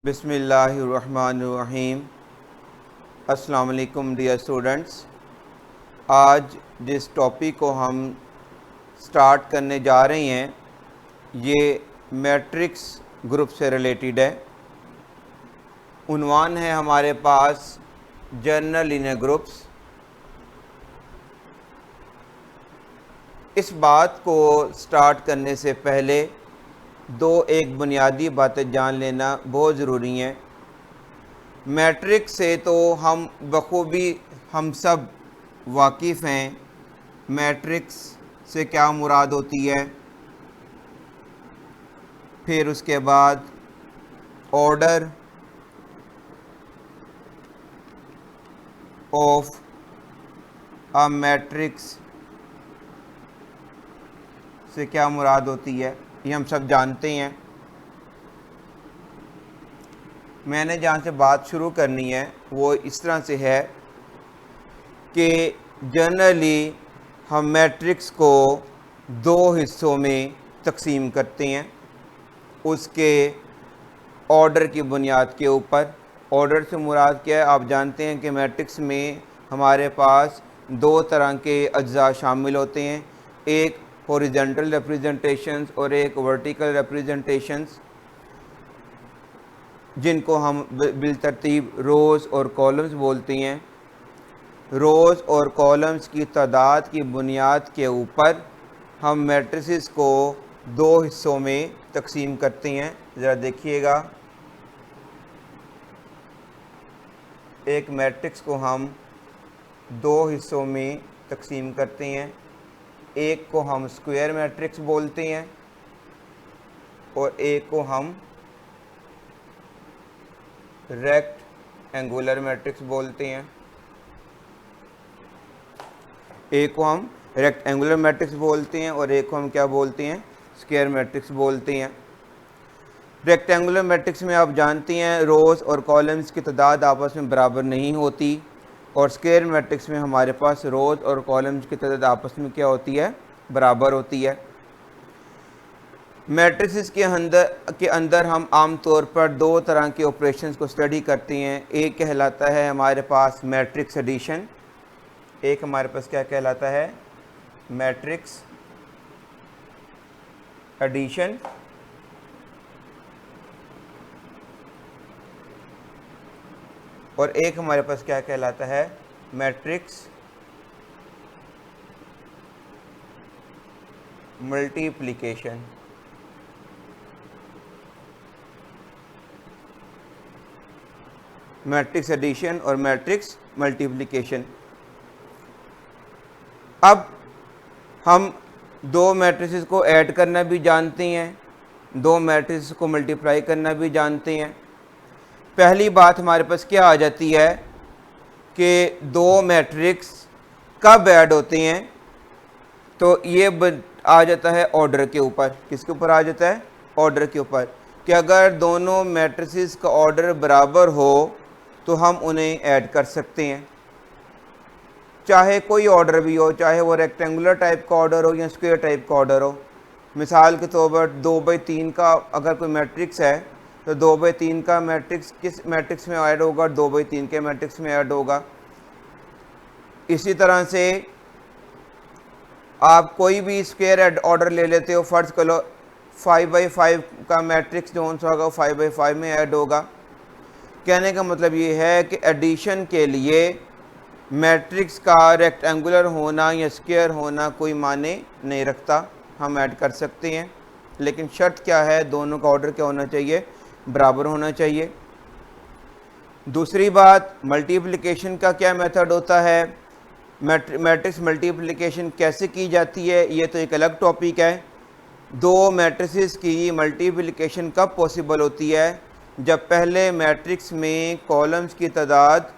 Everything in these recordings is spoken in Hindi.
बिस्मिल्लाहिर्रहमानिर्रहीम। अस्सलाम वालेकुम डियर स्टूडेंट्स। आज जिस टॉपिक को हम स्टार्ट करने जा रहे हैं ये मैट्रिक्स ग्रुप से रिलेटेड है। उन्वान है हमारे पास जनरल लीनियर ग्रुप्स। इस बात को स्टार्ट करने से पहले एक बुनियादी बातें जान लेना बहुत ज़रूरी है। मैट्रिक्स से तो हम बखूबी हम सब वाकिफ़ हैं। मैट्रिक्स से क्या मुराद होती है, फिर उसके बाद ऑर्डर ऑफ अ मैट्रिक्स से क्या मुराद होती है, ये हम सब जानते हैं। मैंने जहाँ से बात शुरू करनी है वो इस तरह से है कि जनरली हम मैट्रिक्स को दो हिस्सों में तकसीम करते हैं उसके ऑर्डर की बुनियाद के ऊपर। ऑर्डर से मुराद क्या है, आप जानते हैं कि मैट्रिक्स में हमारे पास दो तरह के अज्जा शामिल होते हैं, एक हॉरिजॉन्टल रिप्रेजेंटेशंस और एक वर्टिकल रिप्रेजेंटेशंस, जिनको हम बिलतरतीब रोज़ और कॉलम्स बोलते हैं। रोज़ और कॉलम्स की तादाद की बुनियाद के ऊपर हम मैट्रिसेस को दो हिस्सों में तकसीम करते हैं। ज़रा देखिएगा, एक मैट्रिक्स को हम दो हिस्सों में तकसीम करते हैं। एक को हम स्क्वायर मैट्रिक्स बोलते हैं और एक को हम रेक्टेंगुलर मैट्रिक्स बोलते हैं। एक को हम रेक्टेंगुलर मैट्रिक्स बोलते हैं और एक को हम क्या बोलते हैं, स्क्वायर मैट्रिक्स बोलते हैं। रेक्टेंगुलर मैट्रिक्स में आप जानते हैं रोज़ और कॉलम्स की तादाद आपस में बराबर नहीं होती, और स्क्वायर मैट्रिक्स में हमारे पास रोज़ और कॉलम्स की तादाद आपस में क्या होती है, बराबर होती है। मैट्रिक्स के अंदर हम आम तौर पर दो तरह के ऑपरेशंस को स्टडी करते हैं। एक कहलाता है हमारे पास मैट्रिक्स एडिशन, एक हमारे पास क्या कहलाता है, मैट्रिक्स एडिशन। और एक हमारे पास क्या कहलाता है, मैट्रिक्स मल्टीप्लिकेशन। मैट्रिक्स एडिशन और मैट्रिक्स मल्टीप्लिकेशन। अब हम दो मैट्रिसेस को ऐड करना भी जानते हैं, दो मैट्रिसेस को मल्टीप्लाई करना भी जानते हैं। पहली बात हमारे पास क्या आ जाती है कि दो मैट्रिक्स कब ऐड होते हैं, तो ये आ जाता है ऑर्डर के ऊपर। किसके ऊपर आ जाता है, ऑर्डर के ऊपर, कि अगर दोनों मैट्रिसेस का ऑर्डर बराबर हो तो हम उन्हें ऐड कर सकते हैं, चाहे कोई ऑर्डर भी हो, चाहे वो रेक्टेंगुलर टाइप का ऑर्डर हो या स्क्वायर टाइप का ऑर्डर हो। मिसाल के तौर पर 2/3 का अगर कोई मैट्रिक्स है तो 2/3 का मैट्रिक्स किस मैट्रिक्स में ऐड होगा, 2/3 के मैट्रिक्स में ऐड होगा। इसी तरह से आप कोई भी स्क्वायर ऑर्डर ले लेते हो, फ़र्ज़ करो 5/5 का मैट्रिक्स जो होगा 5/5 में ऐड होगा। कहने का मतलब ये है कि एडिशन के लिए मैट्रिक्स का रेक्टेंगुलर होना या स्क्वायर होना कोई माने नहीं रखता, हम ऐड कर सकते हैं। लेकिन शर्त क्या है, दोनों का ऑर्डर क्या होना चाहिए, बराबर होना चाहिए। दूसरी बात, मल्टीप्लिकेशन का क्या मेथड होता है, मैट्रिक्स मल्टीप्लिकेशन कैसे की जाती है, ये तो एक अलग टॉपिक है। दो मैट्रिसेस की मल्टीप्लिकेशन कब पॉसिबल होती है, जब पहले मैट्रिक्स में कॉलम्स की तादाद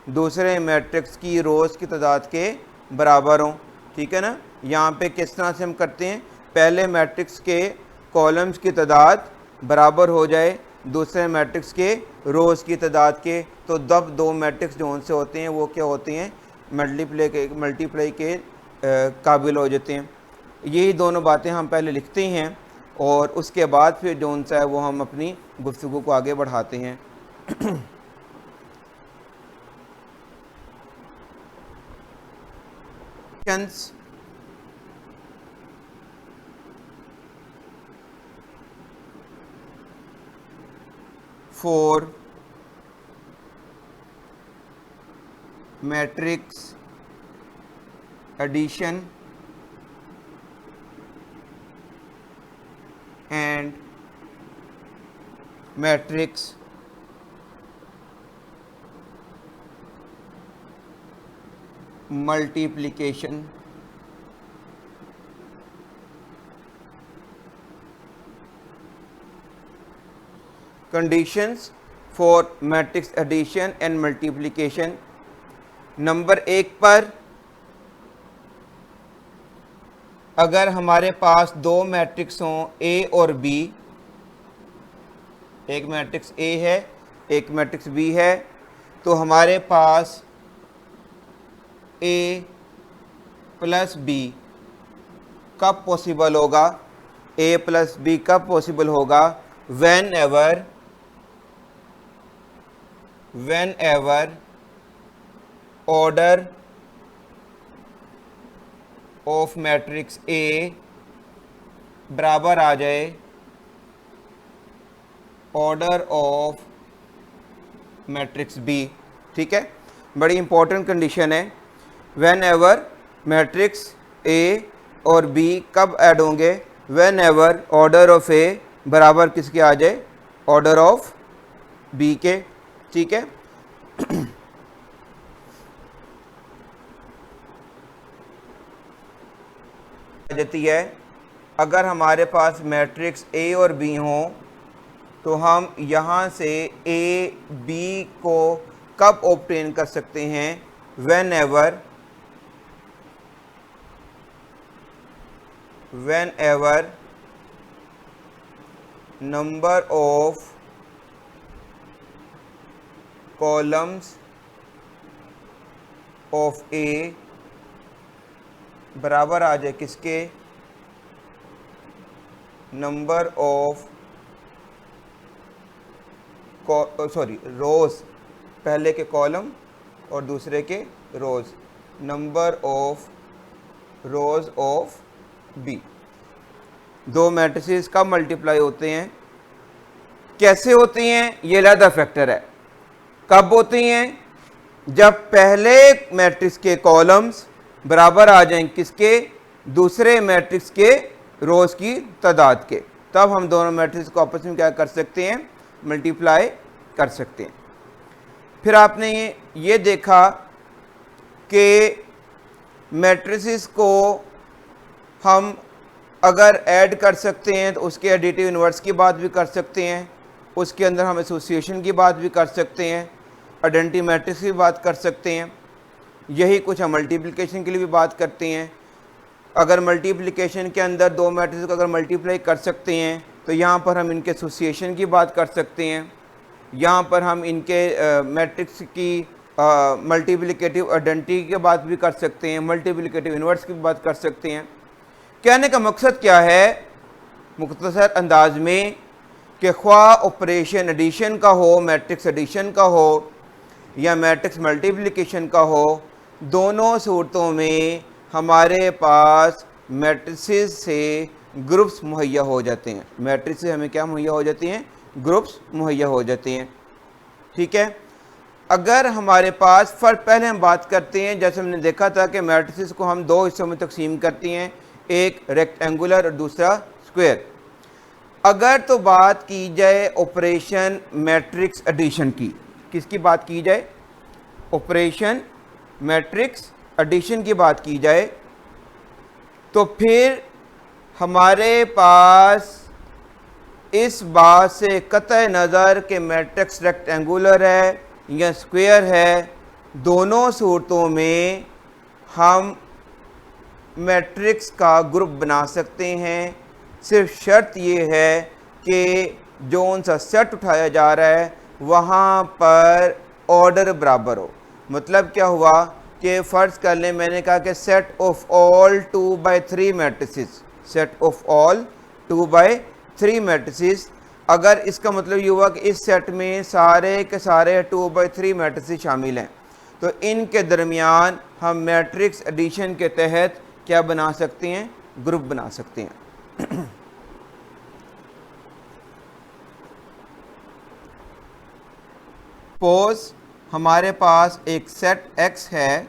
दूसरे मैट्रिक्स की रोज़ की तादाद के बराबर हों। ठीक है ना। यहाँ पे किस तरह से हम करते हैं, पहले मैट्रिक्स के कॉलम्स की तादाद बराबर हो जाए दूसरे मैट्रिक्स के रोज़ की तादाद के, तो तब दो मैट्रिक्स जो उनसे होते हैं वो क्या होते हैं, मल्टीप्लाई के काबिल हो जाते हैं। यही दोनों बातें हम पहले लिखते हैं और उसके बाद फिर जो सा है वो हम अपनी गुफ्तगू को आगे बढ़ाते हैं। For matrix addition and matrix multiplication. Conditions for matrix addition and multiplication. Number 1 पर अगर हमारे पास दो मैट्रिक्स हों ए और बी, एक मैट्रिक्स ए है एक मैट्रिक्स बी है, तो हमारे पास ए प्लस बी कब पॉसिबल होगा? ए प्लस बी कब पॉसिबल होगा? When ever order of matrix A बराबर आ जाए ऑर्डर ऑफ मैट्रिक्स बी। ठीक है, बड़ी इंपॉर्टेंट कंडीशन है। व्हेन एवर मैट्रिक्स ए और बी कब ऐड होंगे? When ever order of A बराबर किसके आ जाए? ऑर्डर ऑफ बी के। ठीक है, जाती है अगर हमारे पास मैट्रिक्स ए और बी हों तो हम यहाँ से ए बी को कब ऑब्टेन कर सकते हैं? Whenever number of columns of A बराबर आ जाए किसके? नंबर ऑफ रोज़, पहले के कॉलम और दूसरे के rows, number of rows of B. दो मैट्रिसेस कब मल्टीप्लाई होते हैं? कैसे होती हैं? ये अलग फैक्टर है। कब होती हैं? जब पहले मैट्रिक्स के कॉलम्स बराबर आ जाएं किसके? दूसरे मैट्रिक्स के रोज़ की तादाद के, तब हम दोनों मैट्रिक्स को आपस में क्या कर सकते हैं? मल्टीप्लाई कर सकते हैं। फिर आपने ये देखा कि मैट्रिसेस को हम अगर ऐड कर सकते हैं तो उसके एडिटिव इन्वर्स की बात भी कर सकते हैं, उसके अंदर हम एसोसिएशन की बात भी कर सकते हैं, आइडेंटिटी मैट्रिक्स की बात कर सकते हैं। यही कुछ हम मल्टीप्लिकेशन के लिए भी बात करते हैं। अगर मल्टीप्लिकेशन के अंदर दो मैट्रिक्स को अगर मल्टीप्लाई कर सकते हैं तो यहाँ पर हम इनके एसोसिएशन की बात कर सकते हैं, यहाँ पर हम इनके मैट्रिक्स की मल्टीप्लिकेटिव आइडेंटिटी की बात भी कर सकते हैं, मल्टीप्लिकेटिव इन्वर्स की बात कर सकते हैं। कहने का मकसद क्या है मुख्तसर अंदाज में कि ख्वाह ऑपरेशन एडिशन का हो, मैट्रिक्स एडिशन का हो या मैट्रिक्स मल्टीप्लिकेशन का हो, दोनों सूरतों में हमारे पास मैट्रिसेस से ग्रुप्स मुहैया हो जाते हैं। मैट्रिक्स से हमें क्या मुहैया हो जाती हैं? ग्रुप्स मुहैया हो जाते हैं। ठीक है, अगर हमारे पास पहले हम बात करते हैं, जैसे हमने देखा था कि मैट्रिसेस को हम दो हिस्सों में तकसीम करती हैं, एक रेक्टेंगुलर और दूसरा स्क्वायर। अगर तो बात की जाए ऑपरेशन मैट्रिक्स एडिशन की, किसकी बात की जाए? ऑपरेशन मैट्रिक्स एडिशन की बात की जाए, तो फिर हमारे पास इस बात से कतई नज़र के मैट्रिक्स रेक्टेंगुलर है या स्क्वायर है, दोनों सूरतों में हम मैट्रिक्स का ग्रुप बना सकते हैं। सिर्फ शर्त ये है कि जो उनसा सेट उठाया जा रहा है वहाँ पर ऑर्डर बराबर हो। मतलब क्या हुआ कि फ़र्ज़ कर लें मैंने कहा कि set of all 2/3 matrices, set of all 2/3 matrices, अगर इसका मतलब ये हुआ कि इस सेट में सारे के सारे 2/3 मैट्रिसेस शामिल हैं, तो इनके दरमियान हम मैट्रिक्स एडिशन के तहत क्या बना सकते हैं, ग्रुप बना सकते हैं। सपोज हमारे पास एक सेट X है,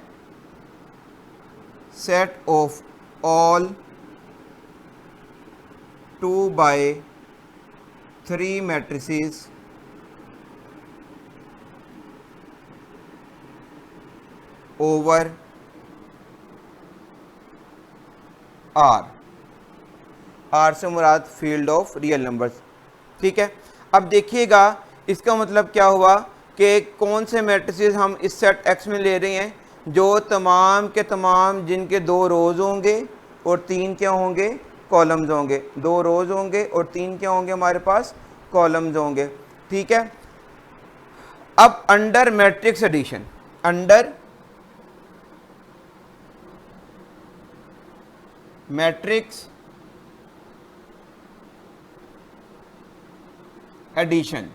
set of all 2/3 matrices over R से मुराद फील्ड ऑफ रियल नंबर्स। ठीक है, अब देखिएगा इसका मतलब क्या हुआ कि कौन से मैट्रिसेस हम इस सेट X में ले रहे हैं, जो तमाम के तमाम जिनके 2 रोज़ होंगे और 3 क्या होंगे, कॉलम्स होंगे। 2 रोज़ होंगे और 3 क्या होंगे, हमारे पास कॉलम्स होंगे। ठीक है, अब under matrix addition, under matrix addition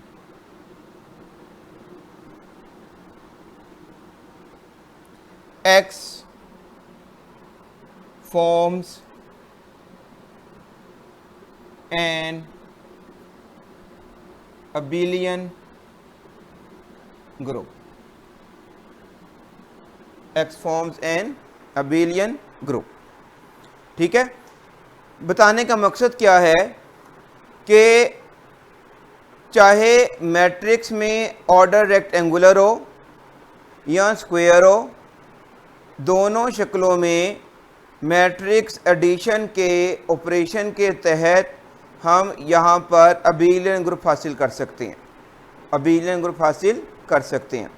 X forms an abelian group. X forms an abelian group. ठीक है, बताने का मकसद क्या है कि चाहे मैट्रिक्स में ऑर्डर रेक्टेंगुलर हो या स्क्वायर हो, दोनों शक्लों में मैट्रिक्स एडिशन के ऑपरेशन के तहत हम यहाँ पर अबेलियन ग्रुप हासिल कर सकते हैं, अबेलियन ग्रुप हासिल कर सकते हैं।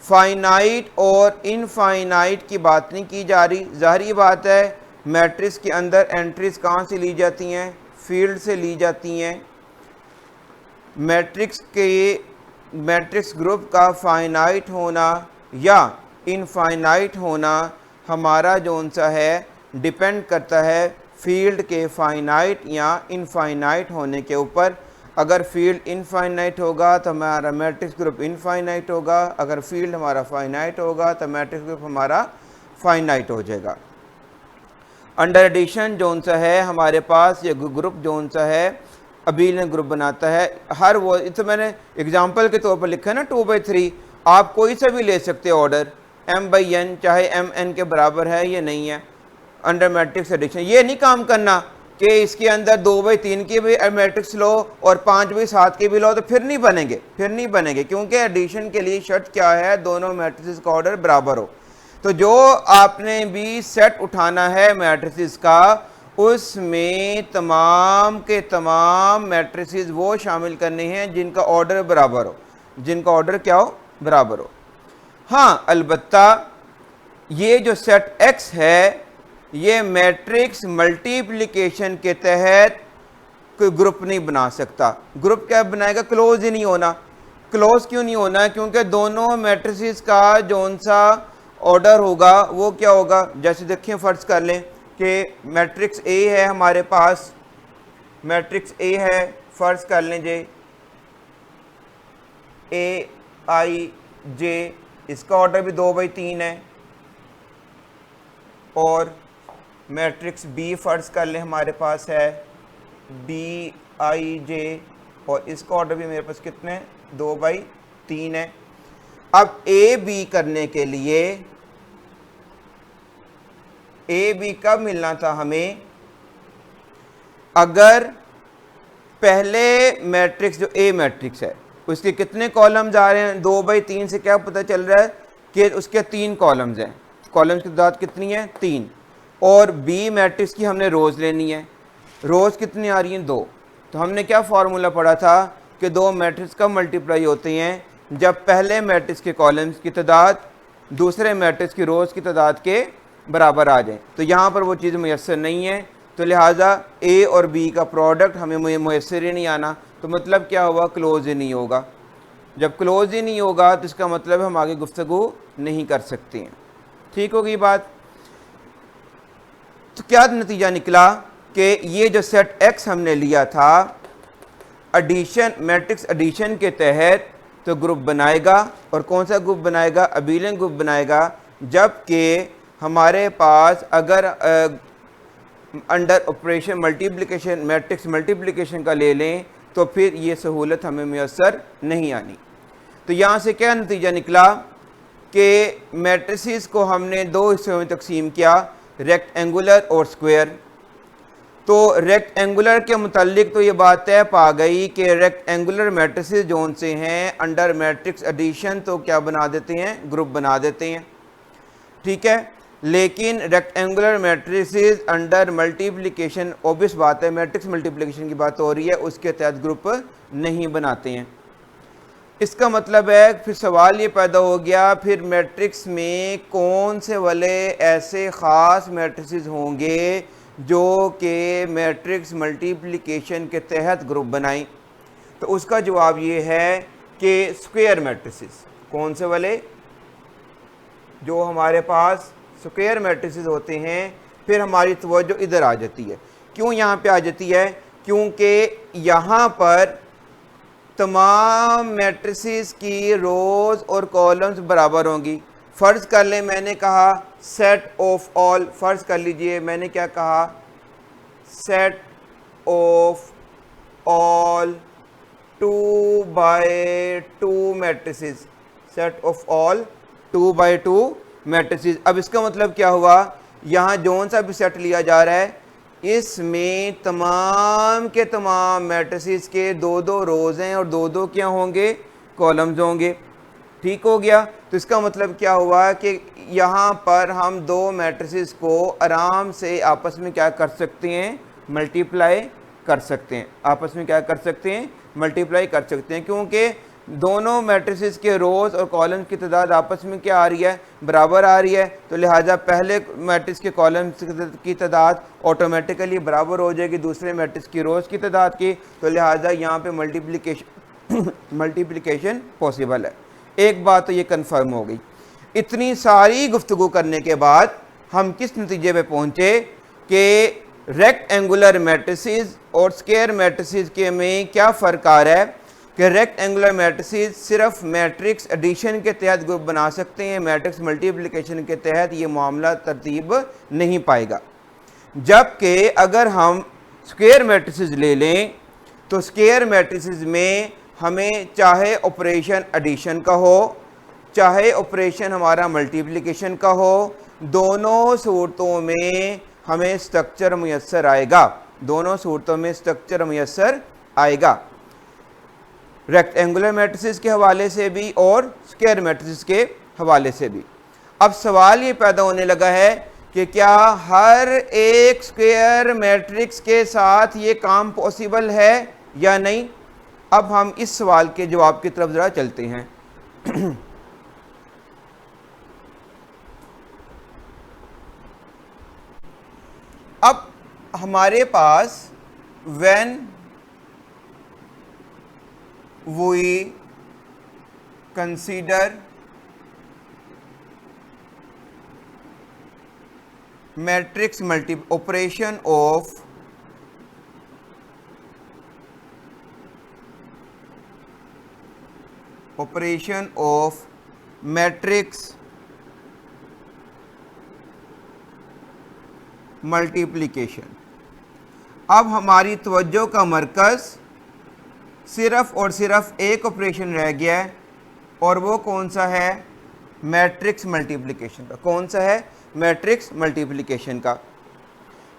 फाइनाइट और इनफाइनाइट की बात नहीं की जा रही। ज़ाहिर बात है मैट्रिक्स के अंदर एंट्रीज कहाँ से ली जाती हैं, फील्ड से ली जाती हैं। मैट्रिक्स ग्रुप का फाइनाइट होना या इनफाइनाइट होना हमारा जौन सा है डिपेंड करता है फील्ड के फाइनाइट या इनफाइनाइट होने के ऊपर। अगर फील्ड इनफाइनाइट होगा तो हमारा मैट्रिक्स ग्रुप इनफाइनाइट होगा, अगर फील्ड हमारा फाइनाइट होगा तो मैट्रिक्स ग्रुप हमारा फाइनाइट हो जाएगा। अंडर एडिशन जौन सा है हमारे पास ये ग्रुप जौन सा है अबेलियन ग्रुप बनाता है। हर वो इसे मैंने एग्जांपल के तौर पर लिखा है ना 2/3, आप कोई सा भी ले सकते हो ऑर्डर m/n, चाहे mn के बराबर है या नहीं है। अंडर मैट्रिक्स एडिशन ये नहीं काम करना कि इसके अंदर 2/3 के भी मैट्रिक्स लो और 5/7 के भी लो तो फिर नहीं बनेंगे, क्योंकि एडिशन के लिए शर्त क्या है, दोनों मैट्रिक्स का ऑर्डर बराबर हो। तो जो आपने भी सेट उठाना है मैट्रिक्स का, उसमें तमाम के तमाम मैट्रिसेस वो शामिल करने हैं जिनका ऑर्डर बराबर हो, जिनका ऑर्डर क्या हो, बराबर हो। हाँ, अलबत्ता ये जो सेट X है ये मैट्रिक्स मल्टीप्लिकेशन के तहत कोई ग्रुप नहीं बना सकता। ग्रुप क्या बनाएगा, क्लोज ही नहीं होना। क्लोज क्यों नहीं होना, क्योंकि दोनों मैट्रिसेस का जौन सा ऑर्डर होगा वो क्या होगा। जैसे देखिए फर्ज कर लें कि मैट्रिक्स A है हमारे पास, मैट्रिक्स A है, फर्ज कर लें जी AIJ, इसका ऑर्डर भी 2/3 है। और मैट्रिक्स B फर्ज कर लें हमारे पास है BIJ, और इसका ऑर्डर भी मेरे पास कितने, 2/3 है। अब AB करने के लिए AB कब मिलना था हमें, अगर पहले मैट्रिक्स जो A मैट्रिक्स है उसके कितने कॉलम्स आ रहे हैं, 2/3 से क्या पता चल रहा है कि उसके 3 कॉलम्स हैं। कॉलम्स की तादाद कितनी है, 3। और B मैट्रिक्स की हमने रोज़ लेनी है, रोज़ कितनी आ रही हैं, 2। तो हमने क्या फार्मूला पढ़ा था कि 2 मैट्रिक्स कब मल्टीप्लाई होते हैं, जब पहले मैट्रिक्स के कॉलम्स की तादाद दूसरे मैट्रिक्स की रोज़ की तादाद के बराबर आ जाए। तो यहाँ पर वो चीज़ मुयस्सर नहीं है, तो लिहाजा A और B का प्रोडक्ट हमें मुयस्सर ही नहीं आना। तो मतलब क्या हुआ, क्लोज ही नहीं होगा। जब क्लोज ही नहीं होगा तो इसका मतलब हम आगे गुफ्तगू नहीं कर सकते हैं। ठीक होगी बात। तो क्या नतीजा निकला कि ये जो सेट X हमने लिया था एडिशन, मैट्रिक्स एडिशन के तहत तो ग्रुप बनाएगा। और कौन सा ग्रुप बनाएगा? अबेलियन ग्रुप बनाएगा। जबकि हमारे पास अगर under operation multiplication, matrix multiplication का ले लें तो फिर ये सहूलत हमें मैसर नहीं आनी। तो यहाँ से क्या नतीजा निकला कि मैट्रिसेस को हमने दो हिस्सों में तकसीम किया, रेक्टेंगुलर और स्क्वायर। तो रेक्टेंगुलर के मुतालिक तो ये बात तय पा गई कि रेक्टेंगुलर मैट्रिसेस जोन से हैं अंडर मैट्रिक्स एडिशन तो क्या बना देते हैं? ग्रुप बना देते हैं, ठीक है। लेकिन rectangular matrices under multiplication, obvious बात है मैट्रिक्स मल्टीप्लिकेशन की बात हो रही है, उसके तहत ग्रुप नहीं बनाते हैं। इसका मतलब है फिर सवाल ये पैदा हो गया, फिर मैट्रिक्स में कौन से वाले ऐसे ख़ास मैट्रिसेस होंगे जो कि मैट्रिक्स मल्टीप्लिकेशन के तहत ग्रुप बनाएं? तो उसका जवाब ये है कि स्क्वायर मैट्रिसेस। कौन से वाले? जो हमारे पास स्क्वायर मैट्रिसेस होते हैं। फिर हमारी तवज्जो इधर आ जाती है। क्यों यहाँ पे आ जाती है? क्योंकि यहाँ पर तमाम मैट्रिसेस की रोज़ और कॉलम्स बराबर होंगी। फ़र्ज़ कर लें मैंने कहा सेट ऑफ ऑल, फ़र्ज़ कर लीजिए मैंने क्या कहा? Set of all 2 by 2 matrices, set of all 2 by 2 matrices. अब इसका मतलब क्या हुआ? यहाँ जौन सा भी सेट लिया जा रहा है इसमें तमाम के तमाम मैट्रिसेस के 2-2 रोज़ हैं और 2-2 क्या होंगे? कॉलम्स होंगे। ठीक हो गया। तो इसका मतलब क्या हुआ कि यहाँ पर हम दो मैट्रिसेस को आराम से आपस में क्या कर सकते हैं? मल्टीप्लाई कर सकते हैं। आपस में क्या कर सकते हैं? मल्टीप्लाई कर सकते हैं, क्योंकि दोनों मैट्रिसेस के रोज़ और कॉलम्स की तादाद आपस में क्या आ रही है? बराबर आ रही है। तो लिहाजा पहले मैट्रिक्स के कॉलम्स की तादाद ऑटोमेटिकली बराबर हो जाएगी दूसरे मैट्रिक्स की रोज़ की तादाद की। तो लिहाजा यहाँ पे मल्टीप्लिकेशन पॉसिबल है। एक बात तो ये कन्फर्म हो गई। इतनी सारी गुफ्तगू करने के बाद हम किस नतीजे पे पहुँचे कि रेक्टेंगुलर मैट्रिसेस और स्क्वायर मैट्रिसेस के में क्या फ़र्क आ रहा है कि रेक्टेंगुलर मैट्रिसेस सिर्फ मैट्रिक्स एडिशन के तहत ग्रुप बना सकते हैं, मैट्रिक्स मल्टीप्लिकेशन के तहत ये मामला तरतीब नहीं पाएगा। जबकि अगर हम स्क्वायर मैट्रिसेस ले लें तो स्क्वायर मैट्रिसेस में हमें चाहे ऑपरेशन एडिशन का हो चाहे ऑपरेशन हमारा मल्टीप्लिकेशन का हो, दोनों सूरतों में हमें स्ट्रक्चर मुयस्सर आएगा। दोनों सूरतों में स्ट्रक्चर मुयस्सर आएगा, रेक्टेंगुलर मैट्रिसेस के हवाले से भी और स्क्वायर मैट्रिसेस के हवाले से भी। अब सवाल ये पैदा होने लगा है कि क्या हर एक स्क्वायर मैट्रिक्स के साथ ये काम पॉसिबल है या नहीं? अब हम इस सवाल के जवाब की तरफ ज़रा चलते हैं। अब हमारे पास when we consider matrix operation of matrix multiplication. अब हमारी तवज्जो का मरकज़ सिर्फ़ और सिर्फ एक ऑपरेशन रह गया है और वो कौन सा है? मैट्रिक्स मल्टीप्लिकेशन का। कौन सा है? मैट्रिक्स मल्टीप्लिकेशन का।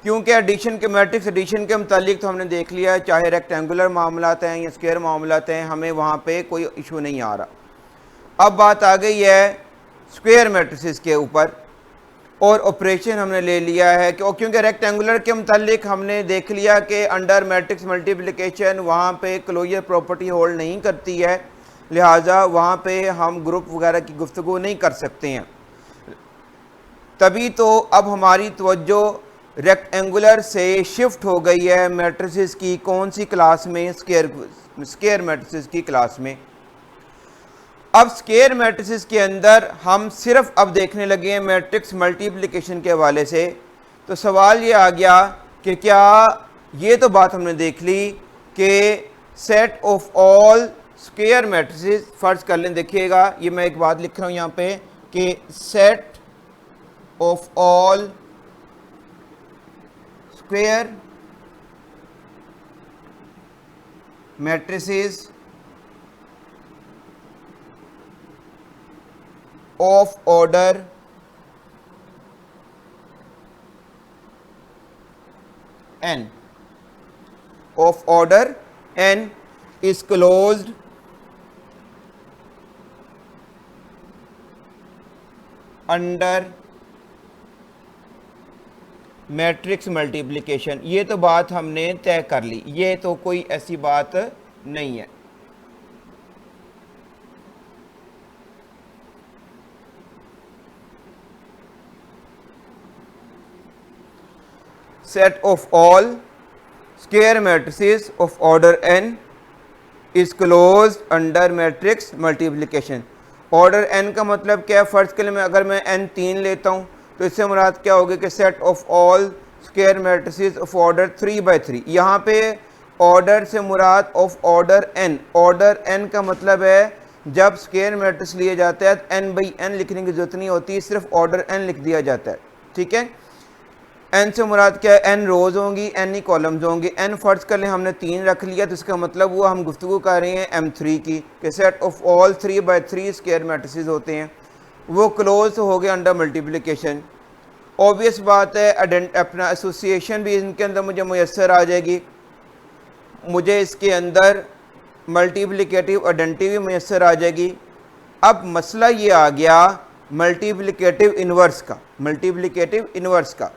क्योंकि एडिशन के मैट्रिक्स एडिशन के मुतालिक तो हमने देख लिया है, चाहे रेक्टेंगुलर मामलात हैं या स्क्वायर मामलात हैं, हमें वहाँ पे कोई इशू नहीं आ रहा। अब बात आ गई है स्क्वायर मैट्रिसेस के ऊपर और ऑपरेशन हमने ले लिया है कि क्योंकि रेक्टेंगुलर के मुतालिक हमने देख लिया कि अंडर मैट्रिक्स मल्टीप्लिकेशन वहाँ पे क्लोजर प्रॉपर्टी होल्ड नहीं करती है, लिहाजा वहाँ पे हम ग्रुप वगैरह की गुफ्तगू नहीं कर सकते हैं। तभी तो अब हमारी तवज्जो रेक्टेंगुलर से शिफ्ट हो गई है मैट्रिसेस की कौन सी क्लास में? स्क्वायर मैट्रिसेस की क्लास में। अब स्क्वायर मैट्रिसेस के अंदर हम सिर्फ अब देखने लगे हैं मैट्रिक्स मल्टीप्लिकेशन के हवाले से। तो सवाल ये आ गया कि क्या ये तो बात हमने देख ली कि set of all square matrices, फर्ज कर लें, देखिएगा ये मैं एक बात लिख रहा हूं यहां पे कि set of all square matrices of order n of order n is closed under matrix multiplication. ये तो बात हमने तय कर ली, ये तो कोई ऐसी बात नहीं है। set of all square matrices of order n is closed under matrix multiplication। Order n का मतलब क्या है? फर्ज के लिए मैं अगर मैं n 3 लेता हूं तो इससे मुराद क्या होगी कि set of all square matrices of order 3/3। यहाँ पे ऑर्डर से मुराद of order n, order n का मतलब है जब स्क्वायर मैट्रिक्स लिए जाते हैं तो n/n लिखने की जरूरत नहीं होती, सिर्फ ऑर्डर n लिख दिया जाता है। ठीक है, n से मुराद क्या है? n रोज होंगी, n ही कॉलम्स होंगे। n फर्ज कर लें हमने 3 रख लिया तो इसका मतलब वो हम गुफ्तगू कर रहे हैं m3 की, कि set of all 3/3 square matrices होते हैं, वो क्लोज हो गए अंडर मल्टीप्लिकेशन। ऑब्वियस बात है अपना एसोसिएशन भी इनके अंदर मुझे मुयसर आ जाएगी, मुझे इसके अंदर मल्टीप्लिकेटिव आइडेंटिटी भी मुयसर आ जाएगी। अब मसला ये आ गया मल्टीप्लिकेटिव इन्वर्स का, मल्टीप्लिकेटिव इन्वर्स का।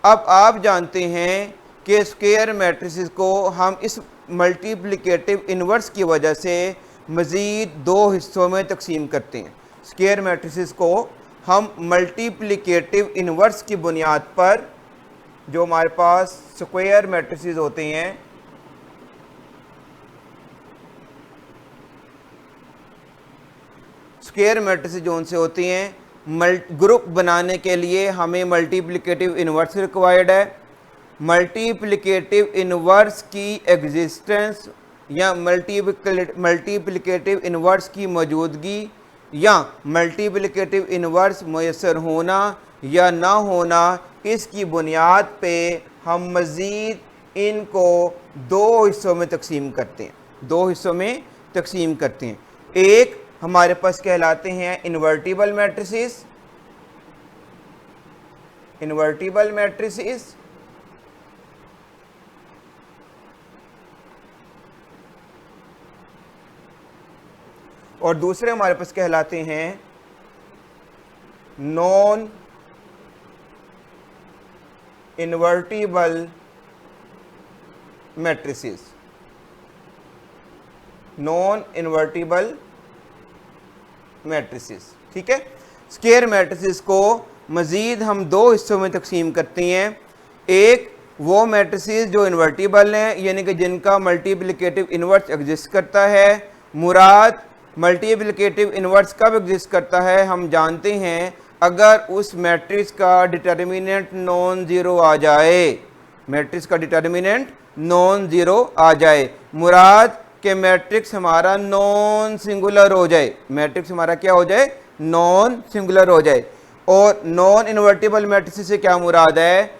अब आप जानते हैं कि स्क्वायर मैट्रिसेस को हम इस मल्टीप्लिकेटिव इन्वर्स की वजह से मज़ीद 2 हिस्सों में तकसीम करते हैं। स्क्वायर मैट्रिसेस को हम मल्टीप्लिकेटिव इन्वर्स की बुनियाद पर, जो हमारे पास स्क्वायर मैट्रिसेस होते हैं, स्क्वायर मैट्रिसेस जो उनसे होती हैं, ग्रुप बनाने के लिए हमें मल्टीप्लिकेटिव इन्वर्स रिक्वायर्ड है। मल्टीप्लिकेटिव इन्वर्स की एग्जिस्टेंस या मल्टीप्लिकेटिव इन्वर्स की मौजूदगी या मल्टीप्लिकेटिव इन्वर्स मुयसर होना या ना होना, इसकी बुनियाद पे हम मज़ीद इनको 2 हिस्सों में तकसीम करते हैं, 2 हिस्सों में तकसीम करते हैं। एक हमारे पास कहलाते हैं इन्वर्टिबल मैट्रिसेस, इन्वर्टिबल मैट्रिसेस, और दूसरे हमारे पास कहलाते हैं non invertible matrices, non invertible matrices. ठीक है, स्क्वायर मैट्रिसेस को मज़ीद हम 2 हिस्सों में तकसीम करते हैं। एक वो मैट्रिसेस जो इन्वर्टिबल हैं, यानी कि जिनका मल्टीप्लिकेटिव इन्वर्स एग्जिस्ट करता है। मुराद मल्टीप्लिकेटिव इन्वर्स कब एग्जिस्ट करता है? हम जानते हैं अगर उस मैट्रिक्स का डिटर्मिनेंट नॉन ज़ीरो आ जाए, मैट्रिक्स का डिटर्मिनेंट नॉन ज़ीरो आ जाए, मुराद कि मैट्रिक्स हमारा नॉन सिंगुलर हो जाए, मैट्रिक्स हमारा क्या हो जाए? नॉन सिंगुलर हो जाए। और नॉन इन्वर्टिबल मैट्रिसेस से क्या मुराद है?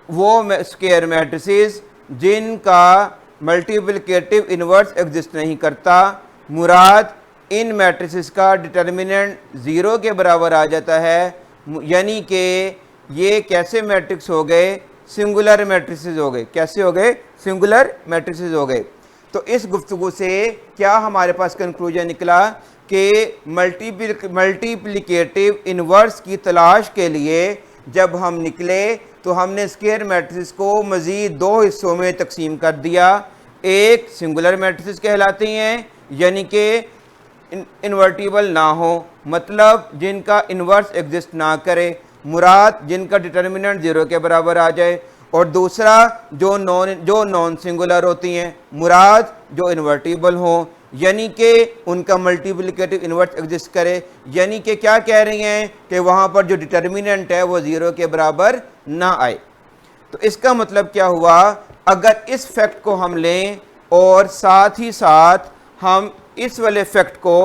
वो स्क्वायर मैट्रिसेस जिनका मल्टीप्लिकेटिव इन्वर्स एग्जिस्ट नहीं करता। मुराद इन मैट्रिसेस का डिटर्मिनेंट 0 के बराबर आ जाता है, यानी कि ये कैसे मैट्रिक्स हो गए? सिंगुलर मैट्रिसेस हो गए। कैसे हो गए? सिंगुलर मैट्रिसेस हो गए। तो इस गुफ्तगू से क्या हमारे पास कंक्लूजन निकला कि मल्टीप्लिकेटिव इन्वर्स की तलाश के लिए जब हम निकले तो हमने स्क्वायर मैट्रिसेस को मज़ीद 2 हिस्सों में तकसीम कर दिया। एक सिंगुलर मैट्रिसेस कहलाती हैं, यानी कि इन्वर्टिबल ना हो, मतलब जिनका इन्वर्स एग्जिस्ट ना करे, मुराद जिनका डिटर्मिनेंट 0 के बराबर आ जाए। और दूसरा जो नॉन सिंगुलर होती हैं, मुराद जो इन्वर्टिबल हो, यानी कि उनका मल्टीप्लिकेटिव इन्वर्स एग्जिस्ट करे। यानी कि क्या कह रही हैं कि वहाँ पर जो डिटर्मिनेंट है वो 0 के बराबर ना आए। तो इसका मतलब क्या हुआ? अगर इस फैक्ट को हम लें और साथ ही साथ हम इस वाले फैक्ट को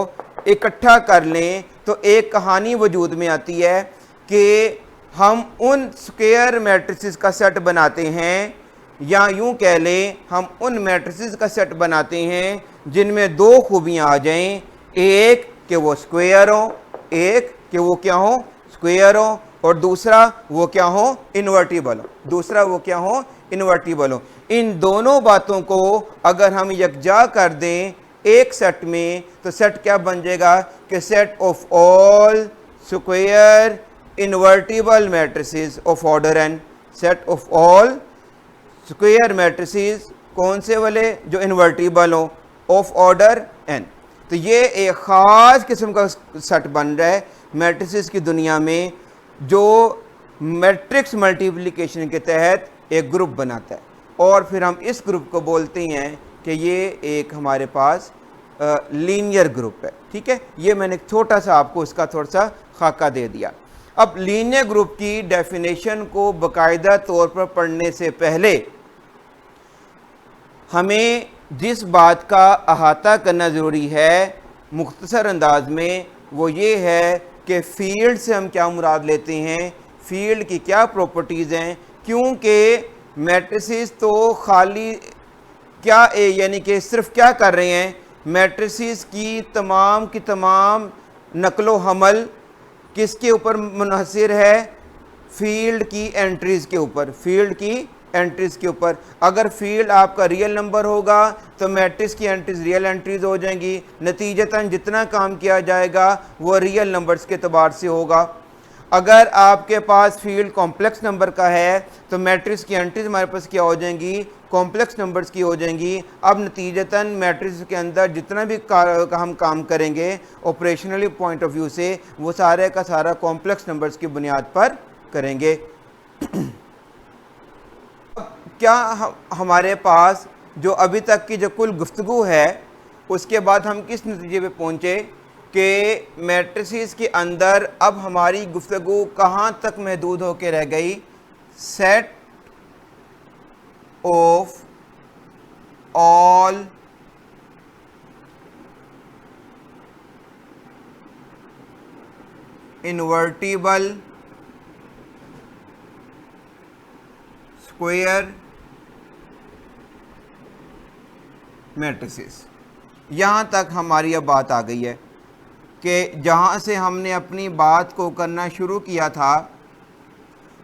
इकट्ठा कर लें तो एक कहानी वजूद में आती है कि हम उन स्क्वायर मैट्रिसेस का सेट बनाते हैं, या यूं कह लें हम उन मैट्रिसेस का सेट बनाते हैं जिनमें दो खूबियां आ जाएं, एक कि वो स्क्वायर हो, एक कि वो क्या हो, स्क्वायर हो, और दूसरा वो क्या हो, इन्वर्टिबल हो, दूसरा वो क्या हो, इन्वर्टिबल हो। इन दोनों बातों को अगर हम यकजा कर दें एक सेट में तो सेट क्या बन जाएगा कि set of all square invertible matrices of order n. Set of all square matrices कौन से वाले, जो इन्वर्टिबल हो, ऑफ ऑर्डर एन। तो ये एक ख़ास किस्म का सेट बन रहा है मैट्रिसेस की दुनिया में, जो मैट्रिक्स मल्टीप्लिकेशन के तहत एक ग्रुप बनाता है, और फिर हम इस ग्रुप को बोलते हैं कि ये एक हमारे पास लीनियर ग्रुप है। ठीक है, ये मैंने छोटा सा आपको इसका थोड़ा सा खाका दे दिया। अब लीनियर ग्रुप की डेफिनेशन को बाकायदा तौर पर पढ़ने से पहले हमें जिस बात का अहाता करना ज़रूरी है मुख्तसर अंदाज में, वो ये है कि फ़ील्ड से हम क्या मुराद लेते हैं, फ़ील्ड की क्या प्रॉपर्टीज़ हैं, क्योंकि मैट्रिसेस तो खाली क्या यानी कि सिर्फ क्या कर रहे हैं, मैट्रिसेस की तमाम नकलो हमल किसके ऊपर मुनहसर है, फील्ड की एंट्रीज़ के ऊपर, फील्ड की एंट्रीज़ के ऊपर। अगर फील्ड आपका रियल नंबर होगा तो मैट्रिक्स की एंट्रीज़ रियल एंट्रीज़ हो जाएंगी, नतीजतन जितना काम किया जाएगा वो रियल नंबर्स के एतबार से होगा। अगर आपके पास फील्ड कॉम्प्लेक्स नंबर का है तो मैट्रिक्स की एंट्रीज हमारे पास क्या हो जाएंगी, कॉम्प्लेक्स नंबर्स की हो जाएंगी। अब नतीजतन मैट्रिक्स के अंदर जितना भी हम काम करेंगे ऑपरेशनली पॉइंट ऑफ व्यू से, वो सारे का सारा कॉम्प्लेक्स नंबर्स की बुनियाद पर करेंगे। क्या हमारे पास जो अभी तक की जो कुल गुफ्तगू है उसके बाद हम किस नतीजे पे पहुँचे कि मैट्रिसेस के अंदर अब हमारी गुफ्तगू कहाँ तक महदूद होकर रह गई, set of all invertible square matrices. यहाँ तक हमारी अब बात आ गई है कि जहाँ से हमने अपनी बात को करना शुरू किया था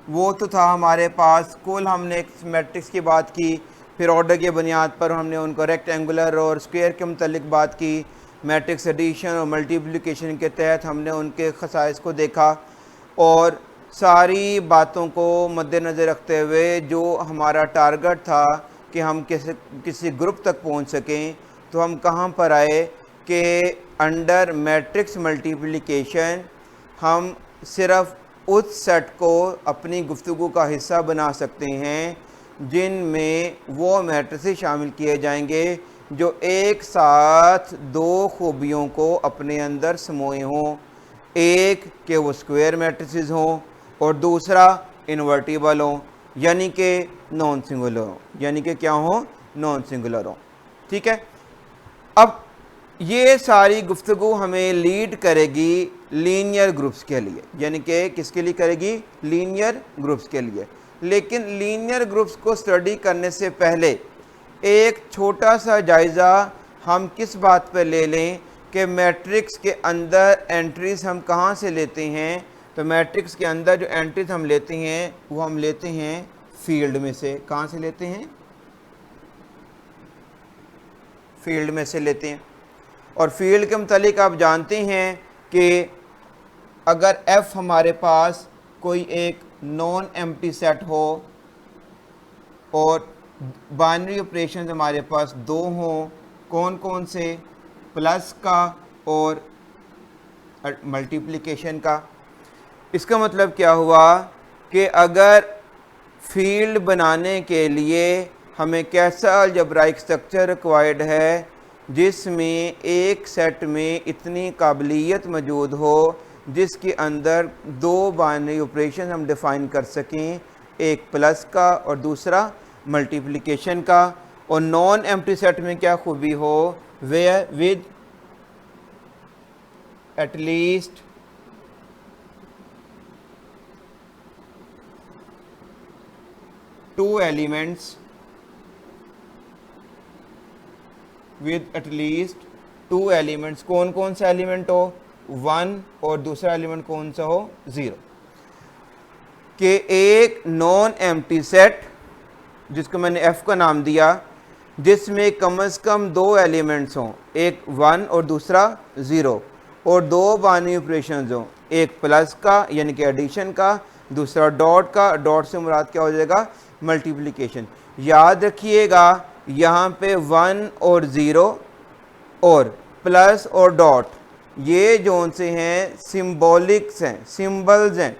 वो तो था हमारे पास कुल हमने एक मैट्रिक्स की बात की, फिर ऑर्डर की बुनियाद पर हमने उनको रेक्टेंगुलर और स्क्वायर के मुतल्लिक बात की, मैट्रिक्स एडिशन और मल्टीप्लिकेशन के तहत हमने उनके खसाइस को देखा, और सारी बातों को मद्देनज़र रखते हुए जो हमारा टारगेट था कि हम किसी ग्रुप तक पहुँच सकें, तो हम कहाँ पर आए कि अंडर मैट्रिक्स मल्टीप्लिकेशन हम सिर्फ उस सेट को अपनी गुफ्तगू का हिस्सा बना सकते हैं जिनमें वो मैट्रिसेस शामिल किए जाएंगे जो एक साथ दो खूबियों को अपने अंदर समोए हों, एक कि वो स्क्वायर मैट्रिसेस हों और दूसरा इन्वर्टिबल हों, यानी कि नॉन सिंगुलर हों, यानी कि क्या हों, नॉन सिंगुलर हों। ठीक है, अब ये सारी गुफ्तगू हमें लीड करेगी लीनियर ग्रुप्स के लिए, यानी कि किसके लिए करेगी, लीनियर ग्रुप्स के लिए। लेकिन लीनियर ग्रुप्स को स्टडी करने से पहले एक छोटा सा जायज़ा हम किस बात पर ले लें कि मैट्रिक्स के अंदर एंट्रीज़ हम कहाँ से लेते हैं। तो मैट्रिक्स के अंदर जो एंट्रीज़ हम लेते हैं वो हम लेते हैं फील्ड में से। कहाँ से लेते हैं, फील्ड में से लेते हैं। और फील्ड के मुतालिक आप जानते हैं कि अगर f हमारे पास कोई एक नॉन एम्प्टी सेट हो और बाइनरी ऑपरेशन हमारे पास दो हों, कौन कौन से, प्लस का और मल्टीप्लिकेशन का। इसका मतलब क्या हुआ कि अगर फील्ड बनाने के लिए हमें कैसा अलजेब्राइक स्ट्रक्चर रिक्वायर्ड है जिसमें एक सेट में इतनी काबिलियत मौजूद हो जिसके अंदर दो बाइनरी ऑपरेशन हम डिफ़ाइन कर सकें, एक प्लस का और दूसरा मल्टीप्लिकेशन का, और नॉन एम्प्टी सेट में क्या खूबी हो, where with at least two elements, with at least two elements. कौन कौन सा एलिमेंट हो, 1 और दूसरा एलिमेंट कौन सा हो, 0। कि एक नॉन एम्प्टी सेट जिसको मैंने f का नाम दिया, जिसमें कम से कम 2 एलिमेंट्स हों, एक 1 और दूसरा 0, और 2 बाइनरी ऑपरेशंस हों, एक प्लस का यानी कि एडिशन का, दूसरा डॉट का। डॉट से मुराद क्या हो जाएगा, मल्टीप्लिकेशन। याद रखिएगा यहाँ पे 1 और 0 और प्लस और डॉट, ये जो से हैं सिंबॉलिक्स हैं, सिंबल्स हैं।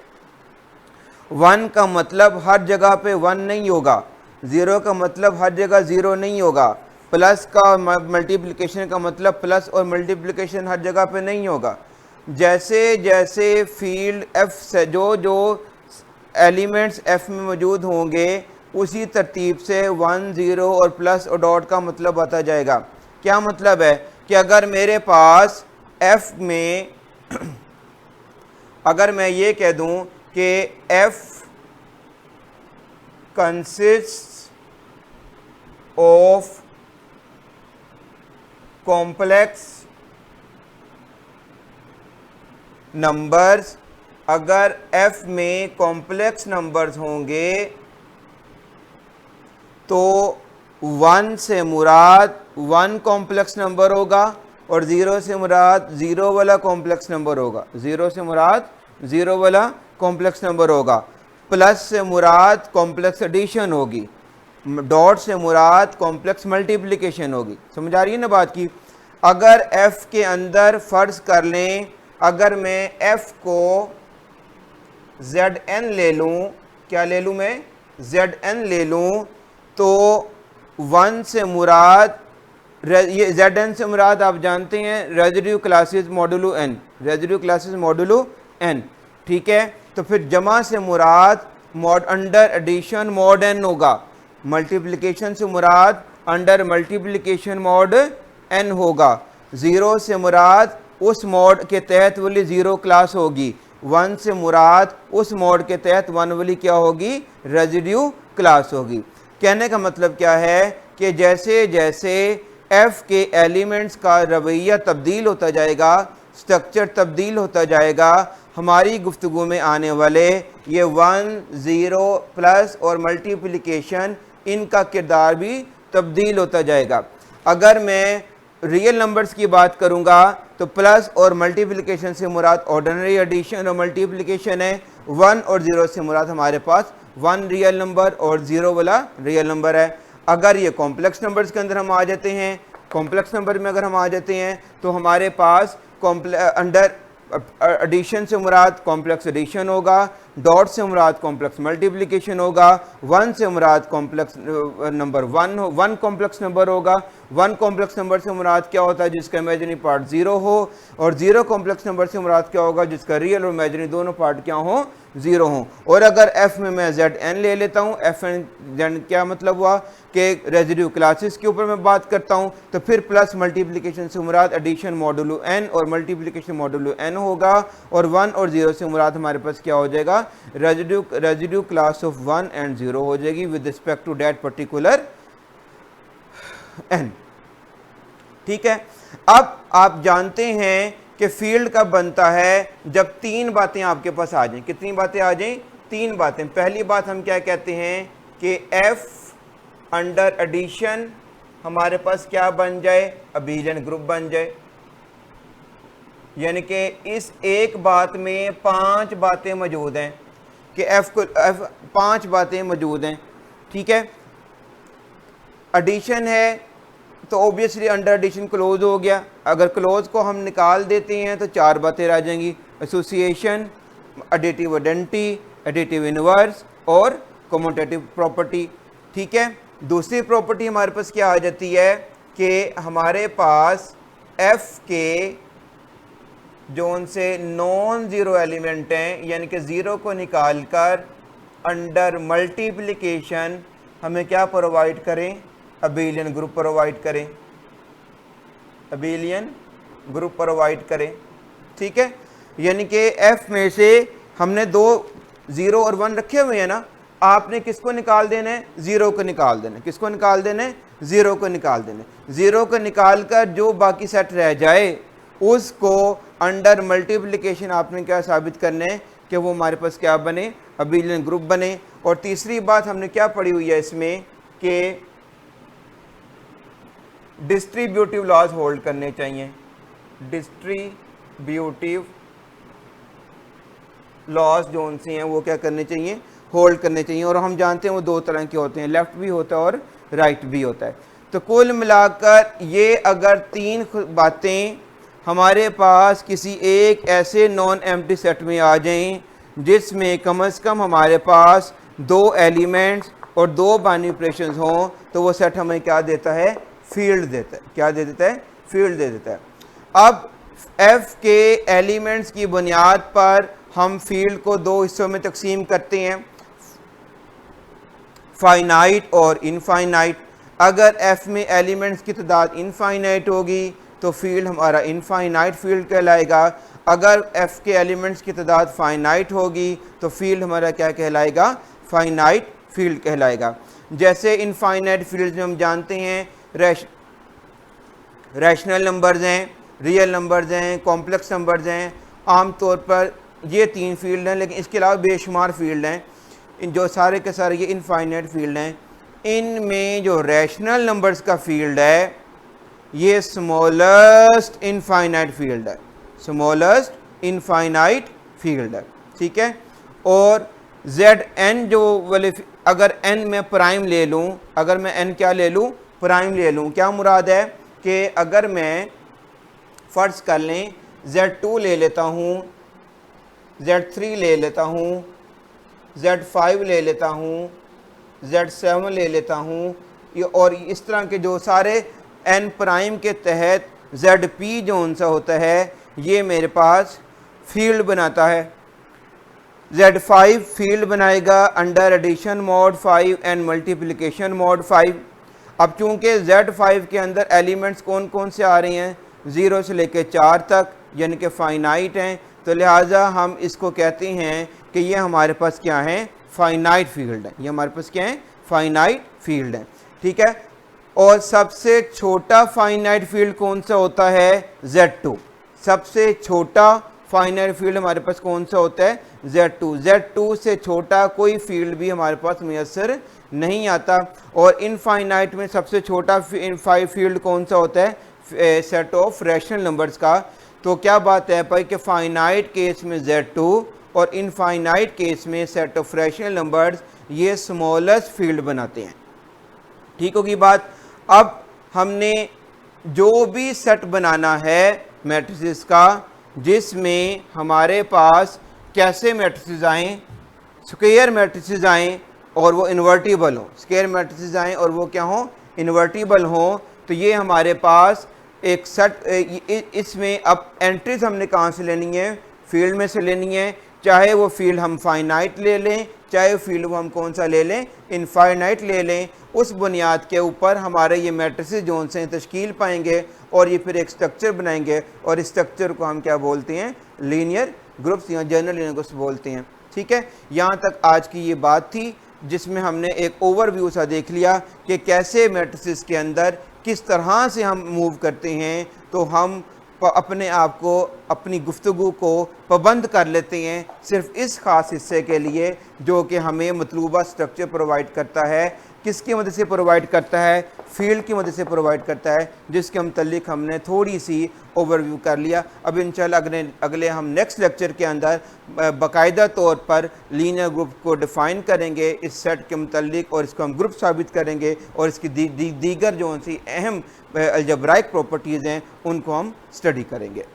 1 का मतलब हर जगह पे 1 नहीं होगा, 0 का मतलब हर जगह 0 नहीं होगा, प्लस का मल्टीप्लिकेशन का मतलब प्लस और मल्टीप्लिकेशन हर जगह पे नहीं होगा। जैसे जैसे फील्ड f से जो एलिमेंट्स f में मौजूद होंगे, उसी तरतीब से 1, 0 और प्लस और डॉट का मतलब आता जाएगा। क्या मतलब है कि अगर मेरे पास f में अगर मैं ये कह दूं कि f consists of complex numbers, अगर f में कॉम्प्लेक्स नंबर्स होंगे तो 1 से मुराद 1 कॉम्प्लेक्स नंबर होगा और 0 से मुराद 0 वाला कॉम्प्लेक्स नंबर होगा, 0 से मुराद 0 वाला कॉम्प्लेक्स नंबर होगा। प्लस से मुराद कॉम्प्लेक्स एडिशन होगी, डॉट से मुराद कॉम्प्लेक्स मल्टीप्लिकेशन होगी। समझ आ रही है ना बात की। अगर f के अंदर फ़र्ज़ कर लें, अगर मैं f को Zn ले लूँ, क्या ले लूँ मैं, Zn ले लूँ, तो 1 से मुराद, ये Zn से मुराद आप जानते हैं residue classes modulo n, residue classes modulo n, ठीक है। तो फिर जमा से मुराद mod under addition mod n होगा, मल्टीप्लिकेशन से मुराद अंडर मल्टीप्लिकेशन मॉड n होगा, 0 से मुराद उस मॉड के तहत वाली 0 क्लास होगी, 1 से मुराद उस मॉड के तहत 1 वाली क्या होगी, रेजिड्यू क्लास होगी। कहने का मतलब क्या है कि जैसे जैसे f के एलिमेंट्स का रवैया तब्दील होता जाएगा, स्ट्रक्चर तब्दील होता जाएगा, हमारी गुफ्तगू में आने वाले ये 1, 0 प्लस और मल्टीप्लिकेशन, इनका किरदार भी तब्दील होता जाएगा। अगर मैं रियल नंबर्स की बात करूंगा तो प्लस और मल्टीप्लिकेशन से मुराद ऑर्डिनरी एडिशन और मल्टीप्लिकेशन है, 1 और 0 से मुराद हमारे पास 1 रियल नंबर और 0 वाला रियल नंबर है। अगर ये कॉम्प्लेक्स नंबर्स के अंदर हम आ जाते हैं, कॉम्प्लेक्स नंबर में अगर हम आ जाते हैं तो हमारे पास अंडर एडिशन से मुराद कॉम्प्लेक्स एडिशन होगा, डॉट से मुराद कॉम्प्लेक्स मल्टीप्लिकेशन होगा, 1 से मुराद कॉम्प्लेक्स नंबर 1 कॉम्प्लेक्स नंबर होगा, 1 कॉम्प्लेक्स नंबर से मुराद क्या होता है, जिसका इमेजिनरी पार्ट 0 हो, और 0 कॉम्प्लेक्स नंबर से मुराद क्या होगा, जिसका रियल और इमेजिनरी दोनों पार्ट क्या हो, 0 हो। और अगर f में मैं Zn ले लेता हूँ, Fn क्या मतलब हुआ कि रेजिड्यू क्लासेस के ऊपर मैं बात करता हूँ, तो फिर प्लस मल्टीप्लिकेशन से मुराद एडिशन मॉडुलो n और मल्टीप्लिकेशन मॉडुलो n होगा, और 1 और 0 से मुराद हमारे पास क्या हो जाएगा, रेजिड्यू क्लास ऑफ 1 एंड 0 हो जाएगी with respect to that particular n। ठीक है। अब आप जानते हैं कि फील्ड कब बनता है, जब 3 बातें आपके पास आ जाएं। कितनी बातें आ जाएं, 3 बातें। पहली बात हम क्या कहते हैं कि f अंडर एडिशन हमारे पास क्या बन जाए, अबेलियन ग्रुप बन जाए, यानी कि इस एक बात में 5 बातें मौजूद हैं कि f 5 बातें मौजूद हैं। ठीक है। एडिशन है तो ऑब्वियसली अंडर एडिशन क्लोज हो गया, अगर क्लोज को हम निकाल देते हैं तो 4 बातें रह जाएंगी, association, additive identity, additive inverse और कम्यूटेटिव प्रॉपर्टी। ठीक है। दूसरी प्रॉपर्टी हमारे पास क्या आ जाती है कि हमारे पास f के जोन से नॉन ज़ीरो एलिमेंट हैं, यानी कि 0 को निकाल कर अंडर मल्टीप्लिकेशन हमें क्या प्रोवाइड करें, अबेलियन ग्रुप प्रोवाइड करें, अबेलियन ग्रुप प्रोवाइड करें। ठीक है, यानी कि एफ में से हमने 2 0 और 1 रखे हुए हैं ना, आपने किसको निकाल देना है? 0 को निकाल देना है। किसको निकाल देना है? 0 को निकाल देना है। 0 को निकाल कर जो बाकी सेट रह जाए उसको अंडर मल्टीप्लिकेशन आपने क्या साबित करना है कि वो हमारे पास क्या बने? अबेलियन ग्रुप बने। और तीसरी बात हमने क्या पढ़ी हुई है इसमें कि डिस्ट्रीब्यूटिव लॉज होल्ड करने चाहिए, डिस्ट्रीब्यूटिव लॉज जो उनसे हैं वो क्या करने चाहिए? होल्ड करने चाहिए। और हम जानते हैं वो 2 तरह के होते हैं, लेफ्ट भी होता है और राइट भी होता है। तो कुल मिलाकर ये अगर 3 बातें हमारे पास किसी एक ऐसे नॉन एम्प्टी सेट में आ जाएं जिसमें कम से कम हमारे पास 2 एलिमेंट्स और 2 बाइनरी ऑपरेशंस हों, तो वो सेट हमें क्या देता है? फील्ड देता है। क्या दे देता है? फील्ड दे देता है। अब एफ के एलिमेंट्स की बुनियाद पर हम फील्ड को 2 हिस्सों में तकसीम करते हैं, फाइनाइट और इनफाइनाइट। अगर एफ में एलिमेंट्स की तादाद इनफाइनाइट होगी तो फील्ड हमारा इनफाइनाइट फील्ड कहलाएगा। अगर एफ के एलिमेंट्स की तादाद फाइनाइट होगी तो फील्ड हमारा क्या कहलाएगा? फाइनाइट फील्ड कहलाएगा। जैसे इनफाइनाइट फील्ड में हम जानते हैं रैशनल नंबर्स हैं, रियल नंबर्स हैं, कॉम्प्लेक्स नंबर्स हैं। आमतौर पर ये 3 फील्ड हैं, लेकिन इसके अलावा बेशुमार फील्ड हैं। इन जो सारे के सारे ये इनफाइनाइट फील्ड हैं। इनमें जो रैशनल नंबर्स का फील्ड है ये स्मॉलेस्ट इनफाइनाइट फील्ड है, स्मॉलेस्ट इनफाइनाइट फील्ड है। ठीक है, और Zn जो वाले अगर n में प्राइम ले लूँ, अगर मैं n क्या ले लूँ? प्राइम ले लूँ। क्या मुराद है कि अगर मैं फ़र्ज़ कर लें Z2 ले लेता हूँ, Z3 ले लेता हूँ, Z5 ले लेता हूँ, Z7 ले लेता हूँ, और इस तरह के जो सारे n प्राइम के तहत Zp जो उनसा होता है ये मेरे पास फील्ड बनाता है। Z5 फील्ड बनाएगा under addition mod 5 and multiplication mod 5। अब चूंकि Z5 के अंदर एलिमेंट्स कौन कौन से आ रहे हैं? 0 से लेकर 4 तक, यानी कि फाइनाइट हैं, तो लिहाजा हम इसको कहते हैं कि ये हमारे पास क्या है? फाइनाइट फील्ड है। ये हमारे पास क्या है? फाइनाइट फील्ड है। ठीक है, और सबसे छोटा फाइनाइट फील्ड कौन सा होता है? Z2। सबसे छोटा फाइनाइट फील्ड हमारे पास कौन सा होता है? Z2। Z2 से छोटा कोई फील्ड भी हमारे पास मुयस्सर नहीं आता। और इनफाइनाइट में सबसे छोटा फील्ड कौन सा होता है? सेट ऑफ रैशनल नंबर्स का। तो क्या बात है भाई कि फाइनाइट केस में Z2 और इनफाइनाइट केस में सेट ऑफ रैशनल नंबर्स ये स्मॉलेस्ट फील्ड बनाते हैं। ठीक होगी बात। अब हमने जो भी सेट बनाना है मैट्रिसेस का जिसमें हमारे पास कैसे मैट्रिसेस आएँ? स्क्वायर मैट्रिसेस आएँ और वो इन्वर्टिबल हो। स्क्वायर मैट्रिसेस आएँ और वो क्या हो? इन्वर्टिबल हो। तो ये हमारे पास एक सेट, इसमें अब एंट्रीज हमने कहाँ से लेनी है? फील्ड में से लेनी है। चाहे वो फील्ड हम फाइनाइट ले लें, चाहे फील्ड वो हम कौन सा ले लें? इनफाइनाइट ले लें। उस बुनियाद के ऊपर हमारे ये मैट्रिसेस जो से तश्कील पाएंगे और ये फिर एक स्ट्रक्चर बनाएंगे, और इस स्ट्रक्चर को हम क्या बोलते हैं? लीनियर ग्रुप्स या जनरल लीनियर ग्रुप्स बोलते हैं। ठीक है, यहाँ तक आज की ये बात थी जिसमें हमने एक ओवरव्यू सा देख लिया कि कैसे मैट्रिसेस के अंदर किस तरह से हम मूव करते हैं। तो हम अपने आप को, अपनी गुफ्तगू को पाबंद कर लेते हैं सिर्फ इस ख़ास हिस्से के लिए जो कि हमें मतलूबा स्ट्रक्चर प्रोवाइड करता है। किसकी मदद से प्रोवाइड करता है? फील्ड की मदद से प्रोवाइड करता है, जिसके मुतल्लिक हमने थोड़ी सी ओवरव्यू कर लिया। अब इंशाल्लाह अगले हम नेक्स्ट लेक्चर के अंदर बाकायदा तौर पर लीनियर ग्रुप को डिफ़ाइन करेंगे इस सेट के मुतल्लिक, और इसको हम ग्रुप साबित करेंगे, और इसकी दीगर जो सी अहम अलजब्राइक प्रॉपर्टीज़ हैं उनको हम स्टडी करेंगे।